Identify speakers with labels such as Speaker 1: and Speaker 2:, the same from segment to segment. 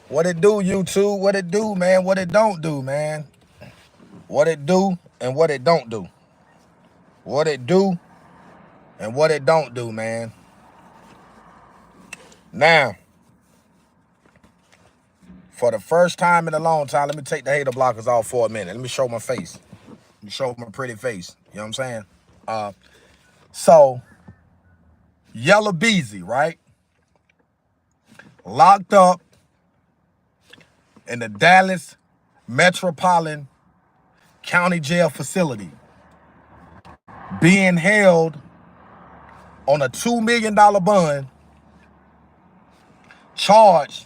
Speaker 1: What it do, YouTube? What it do, man? What it don't do, man? What it do and what it don't do. What it do and what it don't do, man. Now, for the first time in a long time, let me take the hater blockers off for a minute. Let me show my face. Let me show my pretty face. You know what I'm saying? So, Yellow Bezy, right? Locked up in the Dallas Metropolitan County Jail facility, being held on a $2 million bond, charged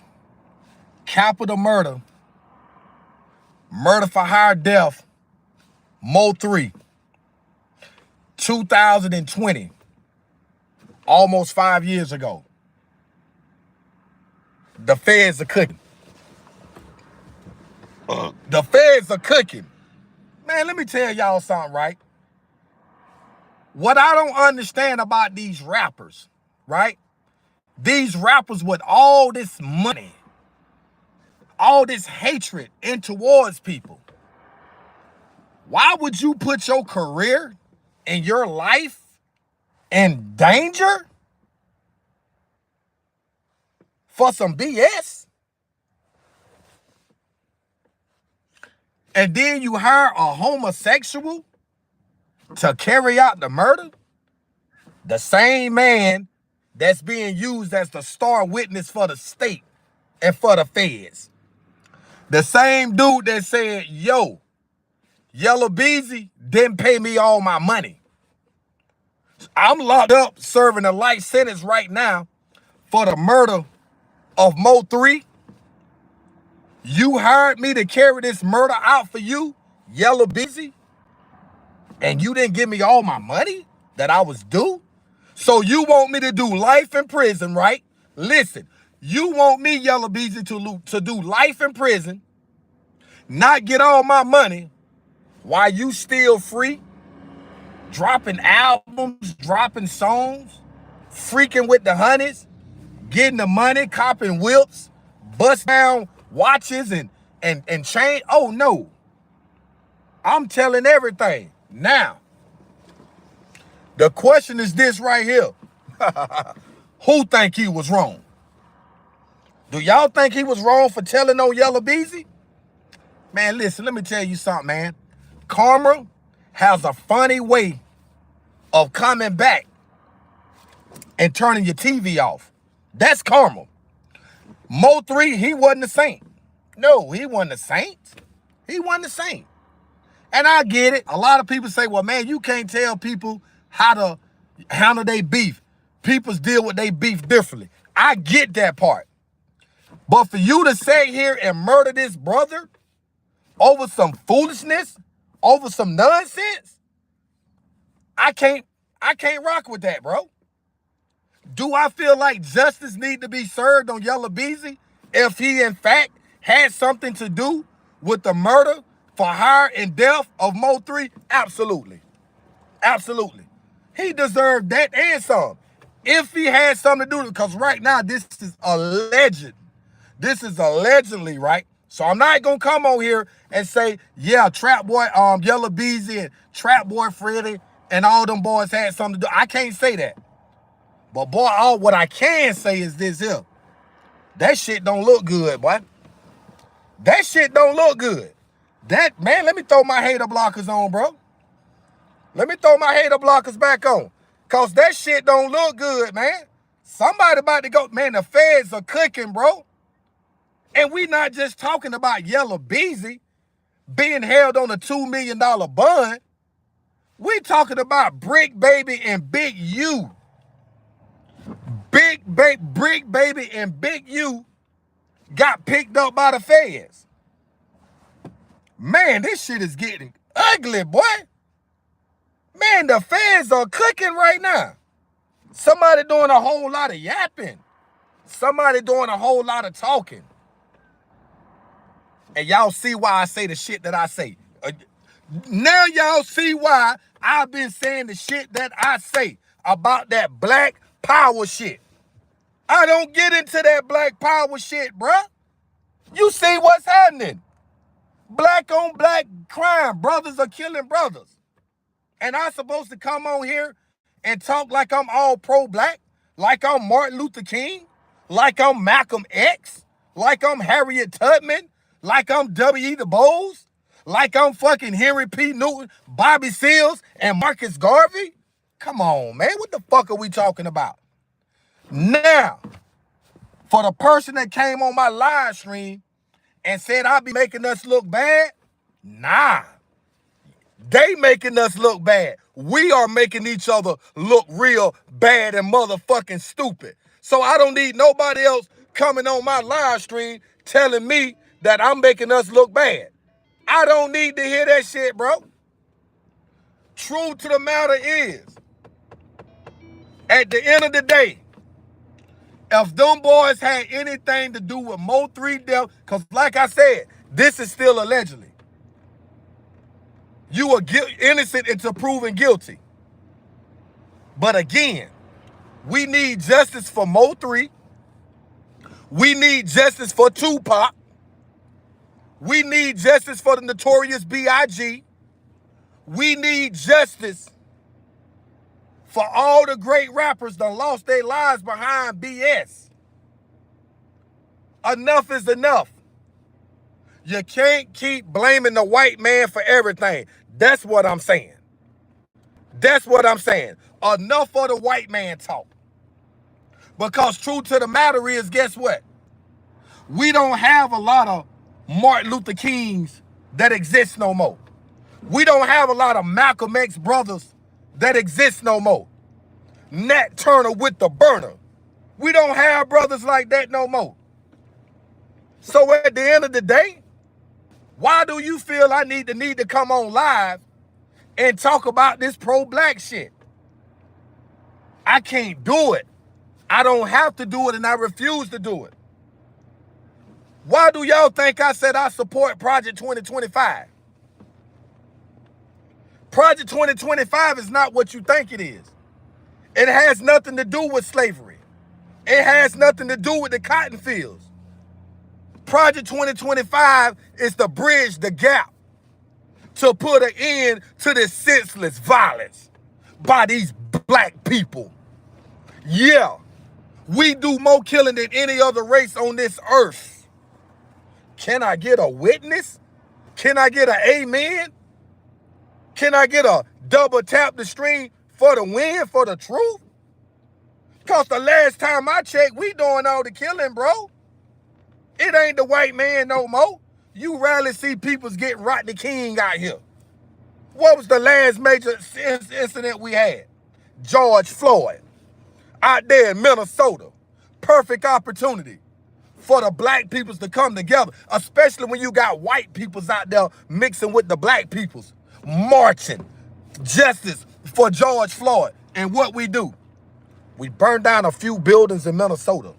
Speaker 1: capital murder, murder for hire death, Mo3, 2020, almost 5 years ago. The feds are cooking. The feds are cooking. Man, let me tell y'all something, right? What I don't understand about these rappers, right? These rappers with all this money, all this hatred in towards people. Why would you put your career and your life in danger for some BS? And then you hire a homosexual to carry out the murder? The same man that's being used as the star witness for the state and for the feds. The same dude that said, yo, Yellow Bezy didn't pay me all my money. I'm locked up serving a life sentence right now for the murder of Mo3. You hired me to carry this murder out for you, Yellow Bezy, and you didn't give me all my money that I was due? So you want me to do life in prison, right? Listen, you want me, Yellow Bezy, to do life in prison, not get all my money, while you still free, dropping albums, dropping songs, freaking with the honeys, getting the money, copping whips, bust down watches and chain. Oh no, I'm telling everything. Now, the question is this right here. Who think he was wrong? Do y'all think he was wrong for telling on Yellow Bezy? Man, listen, let me tell you something, man. Karma has a funny way of coming back and turning your TV off. That's karma. Mo3, he wasn't a saint. No, he wasn't a saint. He wasn't a saint. And I get it. A lot of people say, well, man, you can't tell people how to handle their beef. People deal with their beef differently. I get that part. But for you to sit here and murder this brother over some foolishness, over some nonsense, I can't rock with that, bro. Do I feel like justice need to be served on Yellow Bezy if he in fact had something to do with the murder for hire and death of Mo3? Absolutely. Absolutely. He deserved that and some. If he had something to do with it, because right now this is alleged. This is allegedly, right? So I'm not gonna come on here and say, yeah, Trap Boy, Yellow Bezy and Trap Boy Freddy and all them boys had something to do. I can't say that. But boy, what I can say is this here. That shit don't look good, boy. That shit don't look good. That, man, let me throw my hater blockers on, bro. Let me throw my hater blockers back on. Cause that shit don't look good, man. Somebody about to go, man, the feds are cooking, bro. And we not just talking about Yellow Bezy being held on a $2 million bond. We talking about Brick Baby and Big U. Brick Baby and Big U got picked up by the feds. Man, this shit is getting ugly, boy. Man, the feds are cooking right now. Somebody doing a whole lot of yapping. Somebody doing a whole lot of talking. And y'all see why I say the shit that I say. Now y'all see why I've been saying the shit that I say about that black power shit. I don't get into that black power shit, bruh. You see what's happening. Black on black crime. Brothers are killing brothers. And I'm supposed to come on here and talk like I'm all pro-black? Like I'm Martin Luther King? Like I'm Malcolm X? Like I'm Harriet Tubman? Like I'm W.E. Du Bois? Like I'm fucking Henry P. Newton, Bobby Seals, and Marcus Garvey? Come on, man. What the fuck are we talking about? Now, for the person that came on my live stream and said I'll be making us look bad, nah. They making us look bad. We are making each other look real bad and motherfucking stupid. So I don't need nobody else coming on my live stream telling me that I'm making us look bad. I don't need to hear that shit, bro. True to the matter is, at the end of the day, if them boys had anything to do with Mo3 death, because like I said, this is still allegedly. You are innocent until proven guilty. But again, we need justice for Mo3. We need justice for Tupac. We need justice for the notorious B.I.G. We need justice for all the great rappers that lost their lives behind BS. Enough is enough. You can't keep blaming the white man for everything. That's what I'm saying. That's what I'm saying. Enough of the white man talk. Because true to the matter is, guess what? We don't have a lot of Martin Luther Kings that exist no more. We don't have a lot of Malcolm X brothers that exist no more. Nat Turner with the burner. We don't have brothers like that no more. So at the end of the day, why do you feel I need to come on live and talk about this pro-black shit? I can't do it. I don't have to do it, and I refuse to do it. Why do y'all think I said I support Project 2025? Project 2025 is not what you think it is. It has nothing to do with slavery. It has nothing to do with the cotton fields. Project 2025 is to bridge the gap to put an end to this senseless violence by these black people. Yeah, we do more killing than any other race on this earth. Can I get a witness? Can I get an amen? Can I get a double tap the stream for the win, for the truth? Because the last time I checked, we doing all the killing, bro. It ain't the white man no more. You rarely see people getting Rodney King out here. What was the last major incident we had? George Floyd. Out there in Minnesota. Perfect opportunity for the black peoples to come together, especially when you got white peoples out there mixing with the black peoples, marching justice for George Floyd. And what we do? We burn down a few buildings in Minnesota.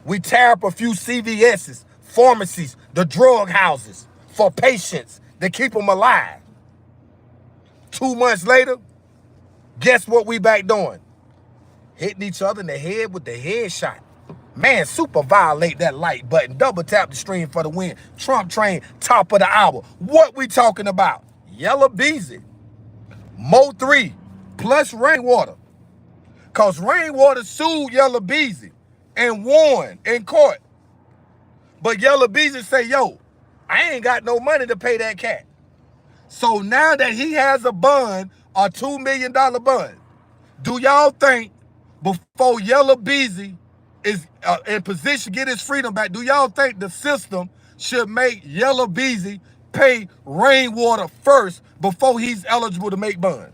Speaker 1: We tear up a few CVS's, pharmacies, the drug houses for patients that keep them alive. 2 months later, guess what we back doing? Hitting each other in the head with the headshot. Man, super violate that like button. Double tap the stream for the win. Trump train, top of the hour. What we talking about? Yellow Bezy. Mo3 plus Rainwater. Because Rainwater sued Yellow Bezy and won in court. But Yellow Bezy say, yo, I ain't got no money to pay that cat. So now that he has a bond, a $2 million bond, do y'all think before Yellow Bezy is in position to get his freedom back, do y'all think the system should make Yellow Bezy pay Rainwater first before he's eligible to make bond?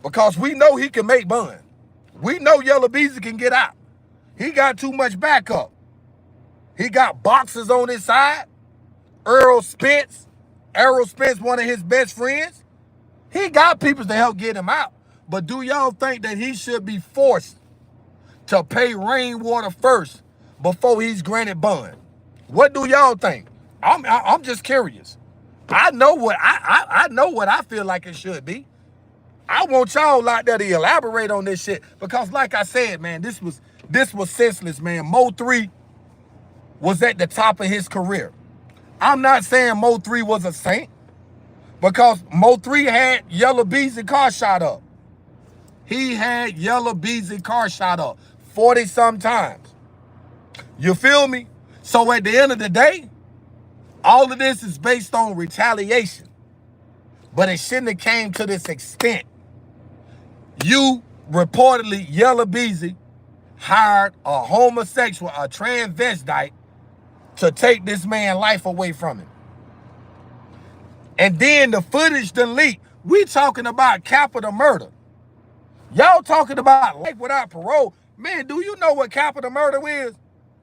Speaker 1: Because we know he can make bond. We know Yellow Bezy can get out. He got too much backup. He got boxers on his side. Errol Spence, one of his best friends. He got people to help get him out. But do y'all think that he should be forced to pay Rainwater first before he's granted bond? What do y'all think? I'm just curious. I know what I feel like it should be. I want y'all out there to elaborate on this shit because, like I said, man, this This was senseless, man. Mo3 was at the top of his career. I'm not saying Mo3 was a saint, because Mo3 had Yellow Bezy car shot up. He had Yellow Bezy car shot up 40-some times. You feel me? So at the end of the day, all of this is based on retaliation. But it shouldn't have came to this extent. You reportedly, Yellow Bezy, hired a homosexual, a transvestite, to take this man's life away from him. And then the footage done leaked. We talking about capital murder. Y'all talking about life without parole. Man, do you know what capital murder is?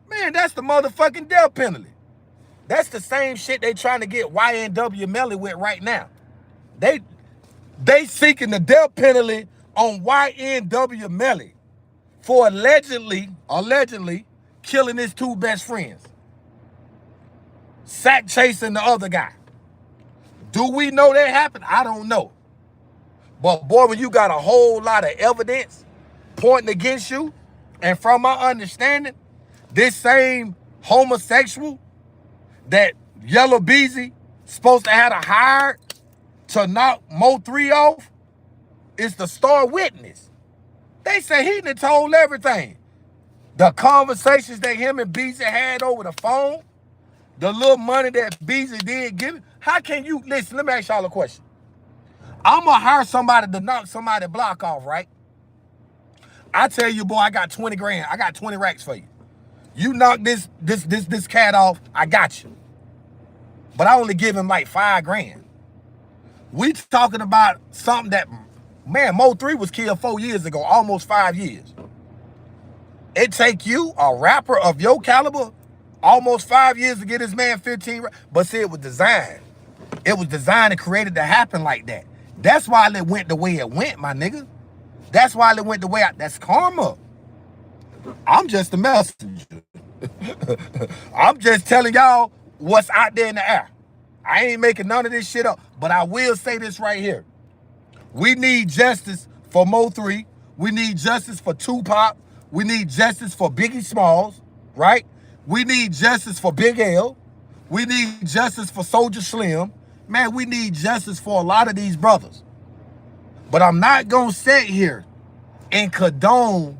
Speaker 1: Man, that's the motherfucking death penalty. That's the same shit they trying to get YNW Melly with right now. They seeking the death penalty on YNW Melly for allegedly killing his two best friends. Sack chasing the other guy. Do we know that happened? I don't know. But boy, when you got a whole lot of evidence pointing against you, and from my understanding, this same homosexual that Yellow Bezy supposed to have a hire to knock Mo3 off is the star witness. They say he done told everything. The conversations that him and Bezy had over the phone, the little money that Bezy did give him. How can you, listen, let me ask y'all a question. I'm gonna hire somebody to knock somebody's block off, right? I tell you, boy, I got 20 grand. I got 20 racks for you. You knock this cat off, I got you. But I only give him like 5 grand. We talking about something that, man, Mo3 was killed 4 years ago, almost 5 years. It take you, a rapper of your caliber, almost 5 years to get this man 15 racks. But see, it was designed. It was designed and created to happen like that. That's why it went the way it went, my nigga. That's why it went the way that's karma. I'm just a messenger. I'm just telling y'all what's out there in the air. I ain't making none of this shit up. But I will say this right here. We need justice for Mo3. We need justice for Tupac. We need justice for Biggie Smalls, right? We need justice for Big L. We need justice for Soulja Slim. Man, we need justice for a lot of these brothers. But I'm not going to sit here and condone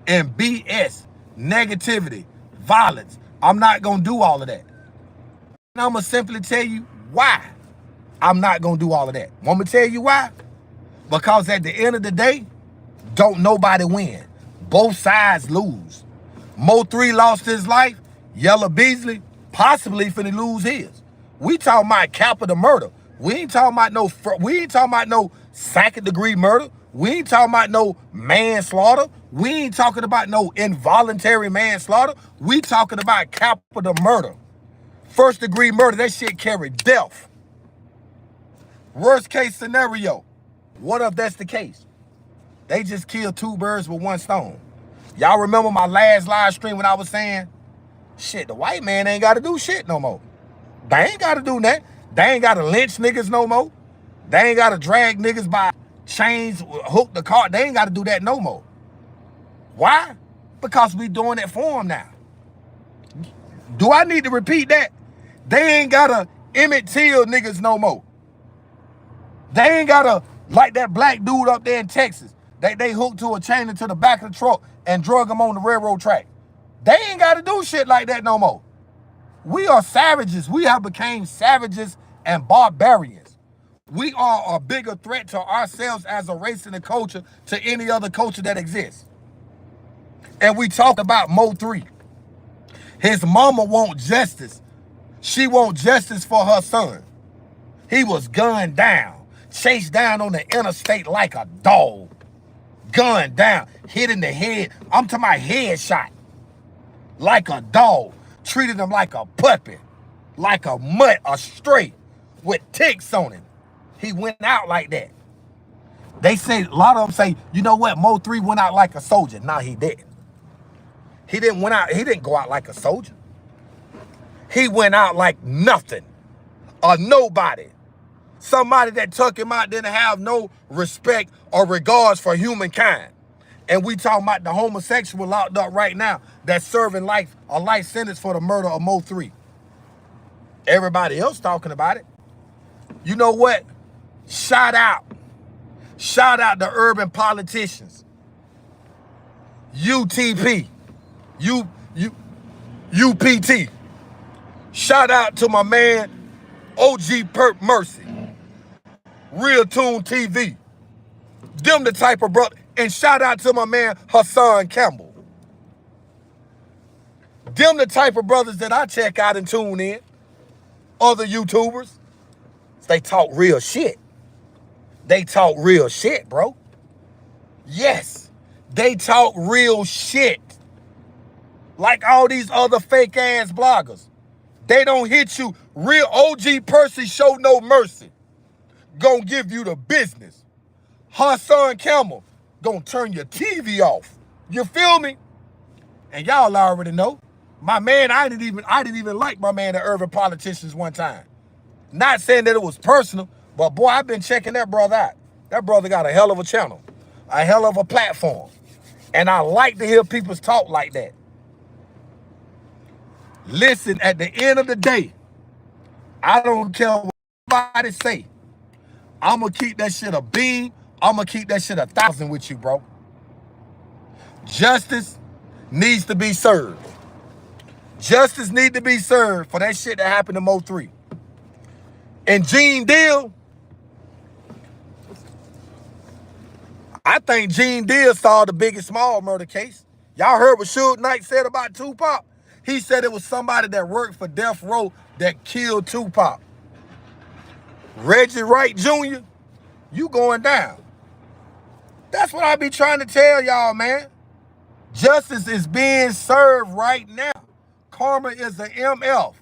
Speaker 1: and BS, negativity, violence. I'm not going to do all of that. And I'm going to simply tell you why I'm not going to do all of that. Want me to tell you why? Because at the end of the day, don't nobody win. Both sides lose. Mo3 lost his life. Yellow Bezy possibly finna lose his. We talking about capital murder. We ain't talking about no second-degree murder. We ain't talking about no manslaughter. We ain't talking about no involuntary manslaughter. We talking about capital murder. First-degree murder, that shit carry death. Worst case scenario, what if that's the case? They just killed 2 birds with 1 stone. Y'all remember my last live stream when I was saying, shit, the white man ain't got to do shit no more. They ain't got to do that. They ain't got to lynch niggas no more. They ain't got to drag niggas by chains, hook the car. They ain't got to do that no more. Why? Because we doing it for them now. Do I need to repeat that? They ain't got to Emmett Till niggas no more. They ain't got to, like that black dude up there in Texas, they hooked to a chain into the back of the truck and drug him on the railroad track. They ain't got to do shit like that no more. We are savages. We have become savages and barbarians. We are a bigger threat to ourselves as a race and a culture to any other culture that exists. And we talk about Mo3. His mama want justice. She want justice for her son. He was gunned down, chased down on the interstate like a dog. Gunned down, hit in the head. I'm talking about headshot. Like a dog. Treated him like a puppy. Like a mutt, a stray, with ticks on him. He went out like that. They say, a lot of them say, you know what, Mo3 went out like a soldier. Nah, he didn't. He didn't go out like a soldier. He went out like nothing. A nobody. Somebody that took him out didn't have no respect or regards for humankind. And we talking about the homosexual locked up right now that's serving a life sentence for the murder of Mo3. Everybody else talking about it. You know what? Shout out. Shout out to urban politicians. UTP. UPT. Shout out to my man, OG Perp Mercy. Real Tune TV. Them the type of brother. And shout out to my man, Hassan Campbell. Them the type of brothers that I check out and tune in. Other YouTubers. They talk real shit. They talk real shit, bro. Yes. They talk real shit. Like all these other fake ass bloggers. They don't hit you. Real OG Percy show no mercy. Gonna give you the business. Hassan Campbell gonna turn your TV off. You feel me? And y'all already know. My man, I didn't even like my man, the urban politicians one time. Not saying that it was personal, but boy, I've been checking that brother out. That brother got a hell of a channel, a hell of a platform. And I like to hear people talk like that. Listen, at the end of the day, I don't care what anybody say. I'm going to keep that shit a beam. I'm going to keep that shit 1,000 with you, bro. Justice needs to be served. Justice needs to be served for that shit that happened to Mo3. And Gene Deal, I think Gene Deal saw the biggest small murder case. Y'all heard what Suge Knight said about Tupac? He said it was somebody that worked for Death Row that killed Tupac. Reggie Wright Jr., you going down. That's what I be trying to tell y'all, man. Justice is being served right now. Karma is an MF.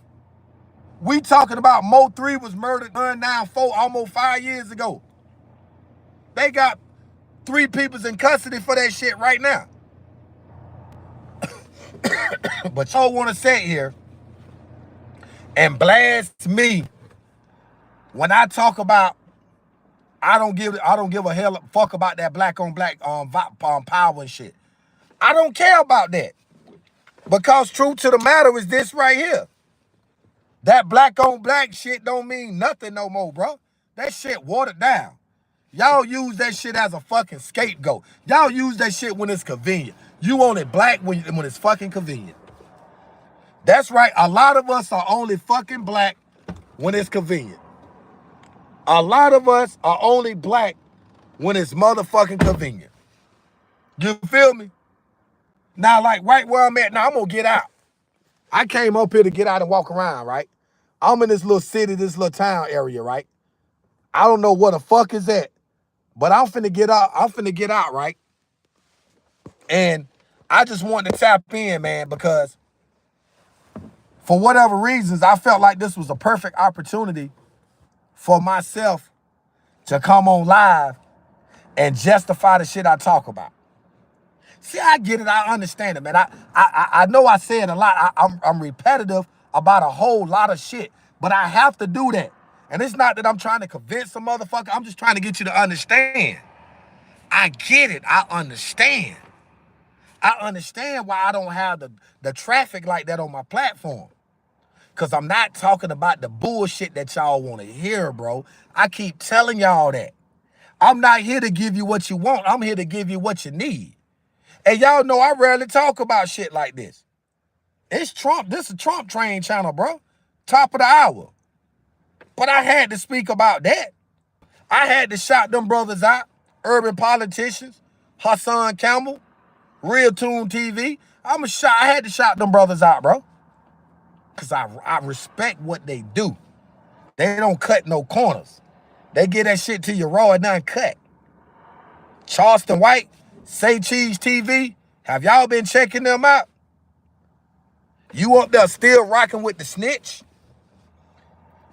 Speaker 1: We talking about Mo3 was murdered, gunned down almost 5 years ago. They got 3 people in custody for that shit right now. But y'all want to sit here and blast me when I talk about I don't give a hell fuck about that black on black power and shit. I don't care about that. Because truth to the matter is this right here. That black on black shit don't mean nothing no more, bro. That shit watered down. Y'all use that shit as a fucking scapegoat. Y'all use that shit when it's convenient. You want it black when it's fucking convenient. That's right. A lot of us are only fucking black when it's convenient. A lot of us are only black when it's motherfucking convenient. You feel me? Now, like right where I'm at now, I'm gonna get out. I came up here to get out and walk around, right? I'm in this little city, this little town area, right? I don't know what the fuck is that, but I'm finna get out. I'm finna get out, right? And I just wanted to tap in, man, because for whatever reasons, I felt like this was a perfect opportunity for myself to come on live and justify the shit I talk about. See, I get it. I understand it, man. I know I said a lot. I'm repetitive about a whole lot of shit, but I have to do that. And it's not that I'm trying to convince a motherfucker. I'm just trying to get you to understand. I get it. I understand. I understand why I don't have the traffic like that on my platform. Because I'm not talking about the bullshit that y'all want to hear, bro. I keep telling y'all that. I'm not here to give you what you want. I'm here to give you what you need. And y'all know I rarely talk about shit like this. It's Trump. This is a Trump train channel, bro. Top of the hour. But I had to speak about that. I had to shout them brothers out. Urban politicians. Hassan Campbell. Real Tune TV. I had to shout them brothers out, bro. Because I respect what they do. They don't cut no corners. They get that shit to you raw and uncut. Charleston White, Say Cheese TV. Have y'all been checking them out? You up there still rocking with the snitch?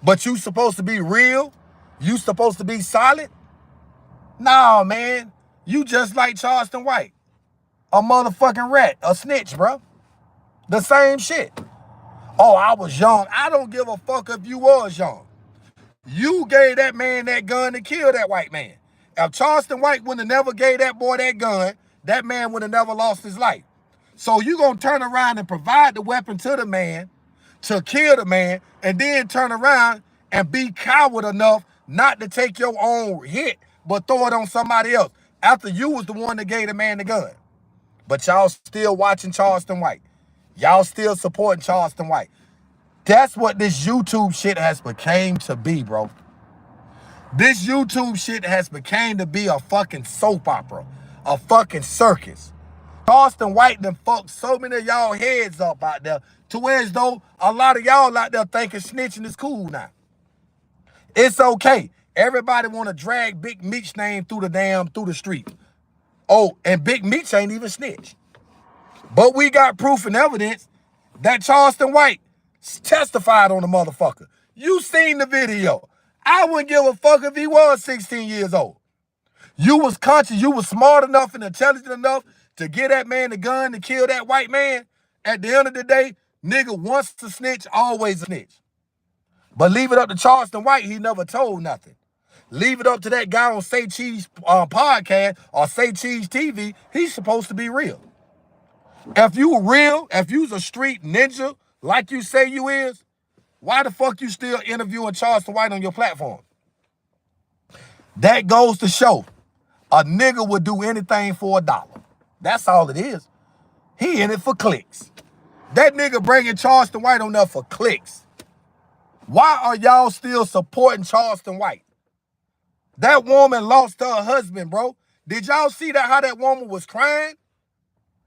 Speaker 1: But you supposed to be real? You supposed to be solid? Nah, man. You just like Charleston White. A motherfucking rat. A snitch, bro. The same shit. Oh, I was young. I don't give a fuck if you was young. You gave that man that gun to kill that white man. If Charleston White wouldn't have never gave that boy that gun, that man would have never lost his life. So you gonna turn around and provide the weapon to the man to kill the man, and then turn around and be coward enough not to take your own hit, but throw it on somebody else after you was the one that gave the man the gun. But y'all still watching Charleston White. Y'all still supporting Charleston White. That's what this YouTube shit has became to be, bro. This YouTube shit has became to be a fucking soap opera, a fucking circus. Charleston White done fucked so many of y'all heads up out there to where as though a lot of y'all out there thinking snitching is cool now. It's okay. Everybody want to drag Big Meech's name through the street. Oh, and Big Meech ain't even snitch. But we got proof and evidence that Charleston White testified on the motherfucker. You seen the video. I wouldn't give a fuck if he was 16 years old. You was conscious, you was smart enough and intelligent enough to get that man the gun to kill that white man. At the end of the day, nigga wants to snitch, always a snitch. But leave it up to Charleston White, he never told nothing. Leave it up to that guy on Say Cheese podcast or Say Cheese TV, he's supposed to be real. If you real, if you's a street ninja like you say you is, why the fuck you still interviewing Charleston White on your platform? That goes to show a nigga would do anything for $1. That's all it is. He in it for clicks. That nigga bringing Charleston White on there for clicks. Why are y'all still supporting Charleston White? That woman lost her husband, bro. Did y'all see that how that woman was crying?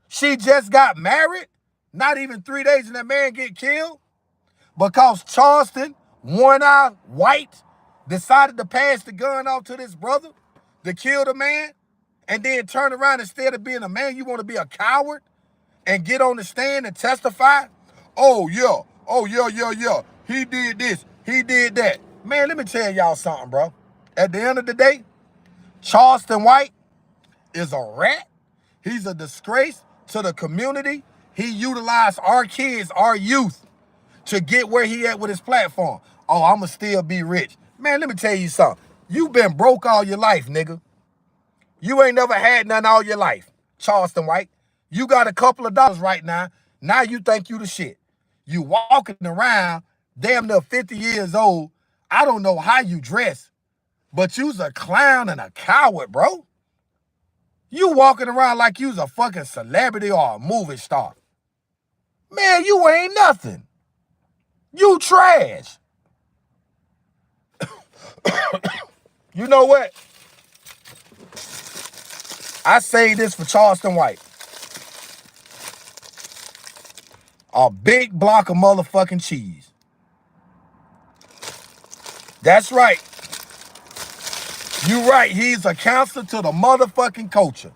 Speaker 1: She just got married. Not even 3 days and that man get killed. Because Charleston, one-eye White, decided to pass the gun off to this brother to kill the man, and then turn around, instead of being a man, you want to be a coward and get on the stand and testify? Oh, yeah. He did this. He did that. Man, let me tell y'all something, bro. At the end of the day, Charleston White is a rat. He's a disgrace to the community. He utilized our kids, our youth, to get where he at with his platform. Oh, I'ma still be rich. Man, let me tell you something. You been broke all your life, nigga. You ain't never had none all your life, Charleston White. You got a couple of dollars right now. Now you think you the shit. You walking around damn near 50 years old. I don't know how you dress, but you's a clown and a coward, bro. You walking around like you's a fucking celebrity or a movie star. Man, you ain't nothing. You trash. You know what? I say this for Charleston White. A big block of motherfucking cheese. That's right. You right. He's a counselor to the motherfucking culture.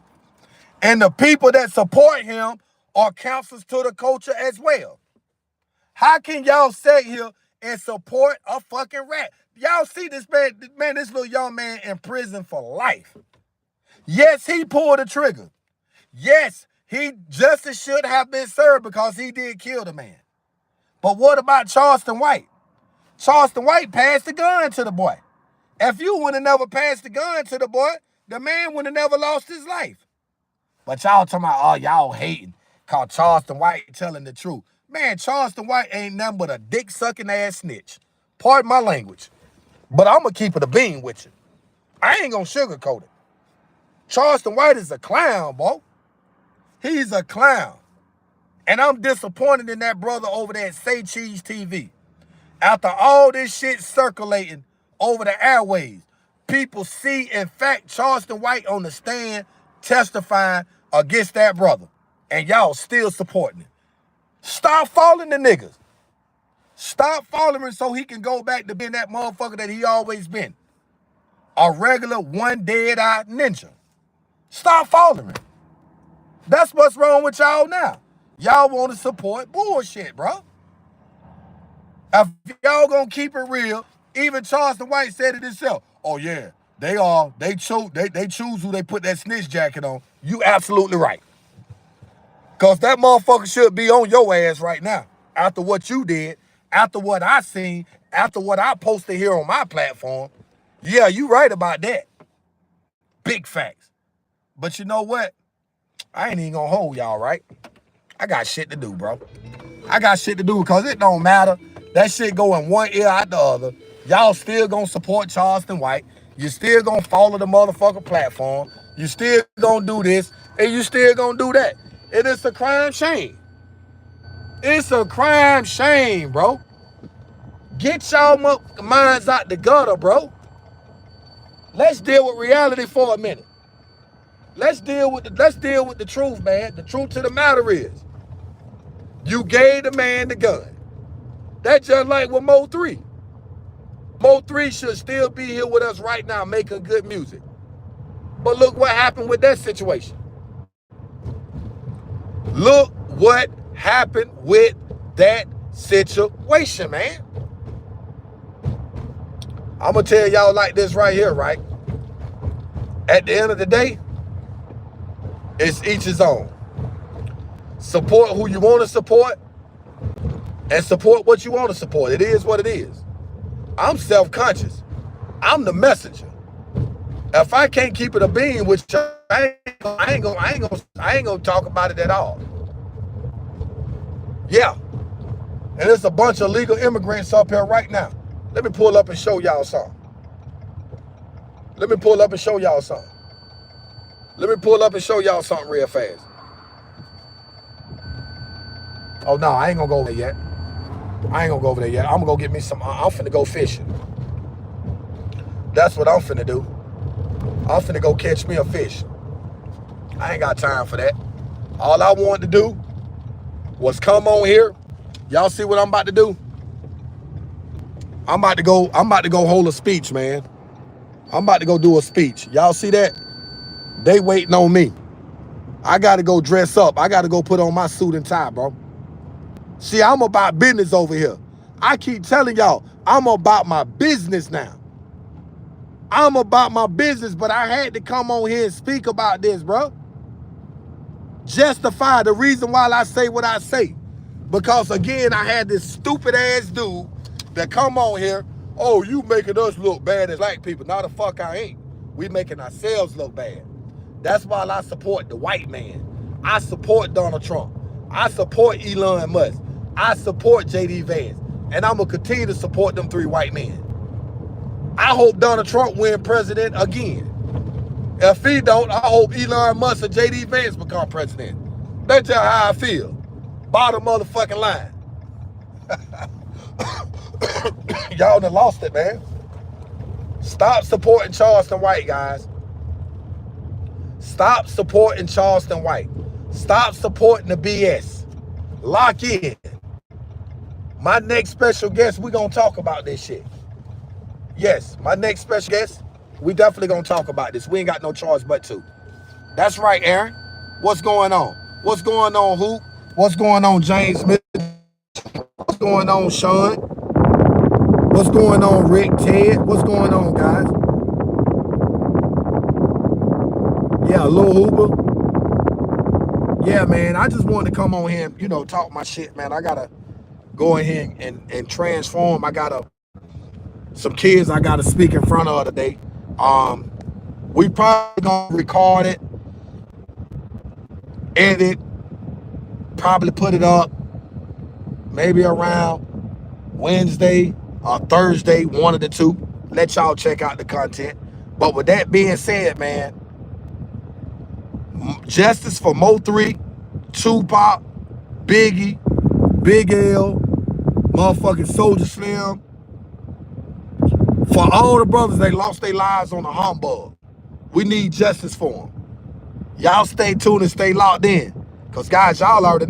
Speaker 1: And the people that support him are counselors to the culture as well. How can y'all sit here and support a fucking rat? Y'all see this man, this little young man in prison for life. Yes, he pulled the trigger. Yes, justice should have been served because he did kill the man. But what about Charleston White? Charleston White passed the gun to the boy. If you would have never passed the gun to the boy, the man would have never lost his life. But y'all talking about, oh, y'all hating, called Charleston White telling the truth. Man, Charleston White ain't nothing but a dick-sucking ass snitch. Pardon my language. But I'm going to keep it a bean with you. I ain't going to sugarcoat it. Charleston White is a clown, bro. He's a clown. And I'm disappointed in that brother over there at Say Cheese TV. After all this shit circulating over the airways, people see, in fact, Charleston White on the stand testifying against that brother. And y'all still supporting it. Stop following the niggas. Stop following him so he can go back to being that motherfucker that he always been. A regular one dead-eyed ninja. Stop following him. That's what's wrong with y'all now. Y'all want to support bullshit, bro. If y'all gonna keep it real, even Charleston White said it himself. Oh yeah, they choose who they put that snitch jacket on. You absolutely right. Cause that motherfucker should be on your ass right now. After what you did, after what I seen, after what I posted here on my platform. Yeah, you right about that. Big facts. But you know what? I ain't even gonna hold y'all, right? I got shit to do, bro. I got shit to do because it don't matter. That shit go in one ear out the other. Y'all still gonna support Charleston White. You still gonna follow the motherfucking platform. You still gonna do this, and you still gonna do that. And it's a crime shame. It's a crime shame, bro. Get y'all minds out the gutter, bro. Let's deal with reality for a minute. Let's deal with the truth, man. The truth to the matter is, you gave the man the gun. That's just like with Mo3. Mo3 should still be here with us right now making good music. But look what happened with that situation. Look what happened with that situation, man. I'm going to tell y'all like this right here, right? At the end of the day, it's each his own. Support who you want to support and support what you want to support. It is what it is. I'm self-conscious. I'm the messenger. If I can't keep it a bean, which I ain't gonna talk about it at all. Yeah. And there's a bunch of legal immigrants up here right now. Let me pull up and show y'all something. Let me pull up and show y'all something. Let me pull up and show y'all something real fast. Oh no, I ain't gonna go over there yet. I ain't gonna go over there yet. I'm gonna go get me some, I'm finna go fishing. That's what I'm finna do. I'm finna go catch me a fish. I ain't got time for that. All I wanted to do was come on here. Y'all see what I'm about to do? I'm about to go hold a speech, man. I'm about to go do a speech. Y'all see that? They waiting on me. I gotta go dress up. I gotta go put on my suit and tie, bro. See, I'm about business over here. I keep telling y'all, I'm about my business now. I'm about my business, but I had to come on here and speak about this, bro. Justify the reason why I say what I say. Because again, I had this stupid ass dude that come on here, oh, you making us look bad as black people. No, the fuck I ain't. We making ourselves look bad. That's why I support the white man. I support Donald Trump. I support Elon Musk. I support J.D. Vance. And I'm going to continue to support them three white men. I hope Donald Trump win president again. If he don't, I hope Elon Musk or J.D. Vance become president. That's just how I feel. Bottom motherfucking line. Y'all done lost it, man. Stop supporting Charleston White, guys. Stop supporting Charleston White. Stop supporting the BS. Lock in. My next special guest, we gonna talk about this shit. Yes, my next special guest, we definitely gonna talk about this. We ain't got no choice but to. That's right, Aaron. What's going on? What's going on, Hoop? What's going on, James Smith? What's going on, Sean? What's going on, Rick, Ted? What's going on, guys? Yeah, Lil Hooper. Yeah, man, I just wanted to come on here and, talk my shit, man. I gotta go in here and transform. I got some kids I gotta speak in front of today. We probably gonna record it, edit, probably put it up maybe around Wednesday or Thursday, one of the two. Let y'all check out the content. But with that being said, man, justice for Mo3, Tupac, Biggie, Big L, motherfucking Soldier Slim. For all the brothers that lost their lives on the humbug. We need justice for them. Y'all stay tuned and stay locked in. Because, guys, y'all already know.